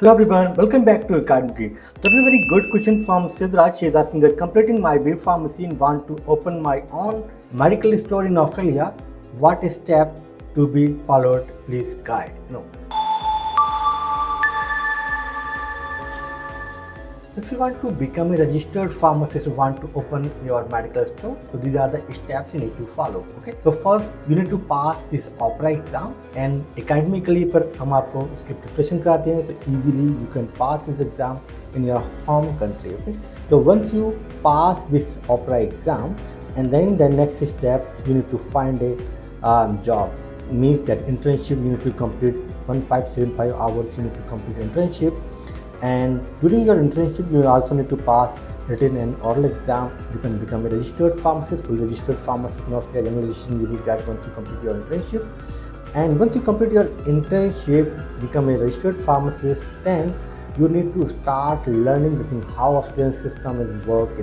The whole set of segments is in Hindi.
Hello everyone, welcome back to Academy. That is a very good question from Siddharth. She is asking that completing my B Pharmacy and want to open my own medical store in Australia. What step to be followed? Please guide. So if you want to become a registered pharmacist, you want to open your medical store, so these are the steps you need to follow. Okay, so first you need to pass this OPRA exam and academically पर हम आपको उसकी preparation कराते हैं, so easily you can pass this exam in your home country. Okay, so once you pass this OPRA exam, and then the next step you need to find a job. Means that internship you need to complete 1575 hours. You need to complete internship. And during your internship, you also need to pass written and oral exam. You can become a registered pharmacist, fully registered pharmacist in Australia. General registration you need that once you complete your internship. And once you complete your internship, become a registered pharmacist, then you need to start learning the thing how Australian system will work.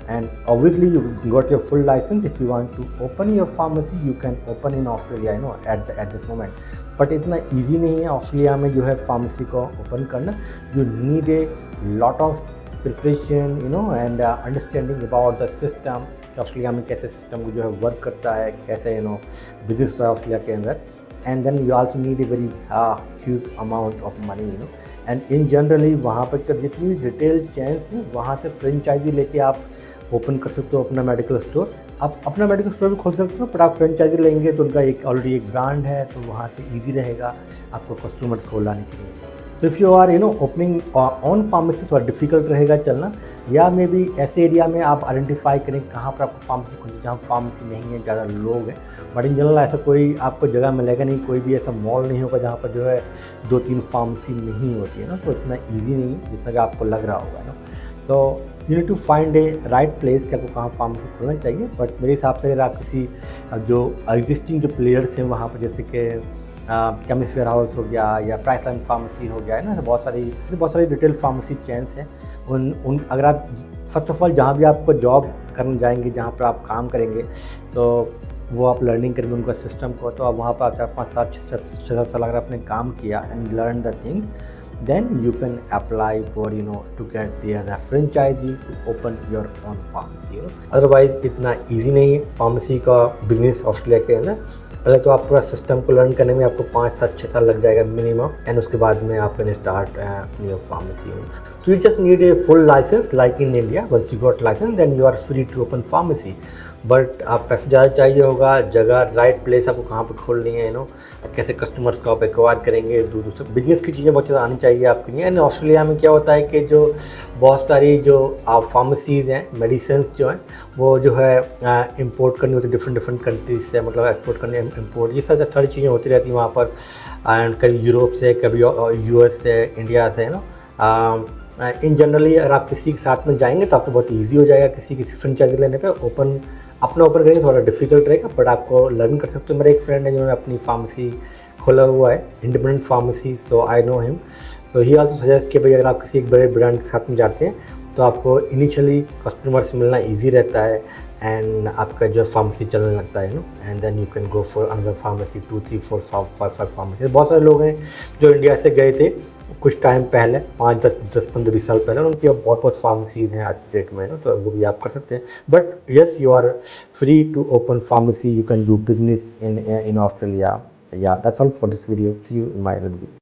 And obviously you got your full license. If you want to open your pharmacy, you can open in Australia, at this moment. But इतना इजी नहीं है ऑस्ट्रेलिया में जो है फार्मेसी को ओपन करना. You need a lot of preparation and understanding about the system. Australia में कैसे सिस्टम जो है वर्क करता है, कैसे बिजनेस होता है ऑस्ट्रेलिया के अंदर. And then you also need a very huge amount of money. And in generally वहाँ पर जितनी भी रिटेल चेन्स हैं वहाँ से फ्रेंचाइजी लेके आप ओपन कर सकते हो अपना मेडिकल स्टोर. आप अपना मेडिकल स्टोर भी खोल सकते हो, पर आप फ्रेंचाइजी लेंगे तो उनका एक ऑलरेडी एक ब्रांड है, तो वहाँ से इजी रहेगा आपको कस्टमर्स को लाने के लिए. तो if you are opening on pharmacy थोड़ा डिफिकल्ट रहेगा चलना, या मे बी ऐसे एरिया में आप आइडेंटिफाई करें कहाँ पर आपको फार्मेसी खुली जहाँ फार्मेसी नहीं है, ज़्यादा लोग हैं. बट इन जनरल ऐसा कोई आपको जगह मिलेगा नहीं, कोई भी ऐसा मॉल नहीं होगा जहाँ पर जो है 2-3 फार्मेसी नहीं होती है तो इतना ईजी नहीं है जितना कि आपको लग रहा होगा. So you need to find a right place कि आपको कहाँ फार्मेसी खोलना चाहिए. बट मेरे हिसाब से अगर आप किसी जो एग्जिस्टिंग जो प्लेयर्स हैं वहाँ पर, जैसे कि केमिस्ट वेयर हाउस हो गया या प्राइस लाइन फार्मेसी हो गया है ना, बहुत सारी रिटेल फार्मेसी चेन्स हैं. उन अगर आप फर्स्ट ऑफ ऑल जहाँ भी आपको जॉब करने जाएंगे, जहाँ पर आप काम करेंगे, तो वो आप लर्निंग करेंगे उनका सिस्टम को, तो आप वहाँ पर आप 4-5-7 साल अगर आपने काम किया and learn the thing, then you can apply for to get their franchisee to open your own pharmacy. Otherwise इतना easy नहीं है फार्मेसी का बिजनेस ऑस्ट्रेलिया के अंदर. पहले तो आप पूरा सिस्टम को लर्न करने में आपको 5-7-6 साल लग जाएगा मिनिमम, एंड उसके बाद में आप can start your pharmacy. So you just need a full license like in India. Once you got license, then you are free to open pharmacy. But आप पैसे ज़्यादा चाहिए होगा, जगह राइट प्लेस आपको कहाँ पे खोलनी है, कैसे कस्टमर्स को आप एक्वायर करेंगे, दूसरे बिजनेस की चीज़ें बहुत ज़्यादा आनी चाहिए आपके लिए. एंड ऑस्ट्रेलिया में क्या होता है कि जो बहुत सारी जो आप फार्मेसीज़ हैं, मेडिसिन जो हैं, वो जो है इंपोर्ट करनी होती है डिफरेंट कंट्रीज से, मतलब एक्सपोर्ट करने इंपोर्ट, ये सारी चीज़ें होती रहती हैं वहाँ पर. एंड कभी यूरोप से, कभी US से, इंडिया से. इन जनरली अगर आप किसी के साथ में जाएंगे तो आपको बहुत ईजी हो जाएगा. किसी फ्रेंचाइजी लेने पे अपना ओपन करेंगे थोड़ा डिफिकल्ट रहेगा, बट आपको लर्न कर सकते हो. मेरा एक फ्रेंड है जिन्होंने अपनी फार्मेसी खोला हुआ है, independent pharmacy, so I know him. So he also suggest कि भाई अगर आप किसी एक बड़े ब्रांड के साथ में जाते हैं तो आपको इनिशियली कस्टमर्स मिलना ईजी रहता है, एंड आपका जो फार्मेसी चलने लगता है and then you can go for another pharmacy, 2, 3, 4, 5 pharmacy. बहुत सारे लोग हैं जो इंडिया से गए थे कुछ टाइम पहले, 5-10-15-20 साल पहले, उनकी अब बहुत फार्मेसीज़ हैं आज डेट में तो वो भी आप कर सकते हैं. But yes, you are free to open pharmacy, you can do business in Australia. Yeah that's all for this video. See you in my video.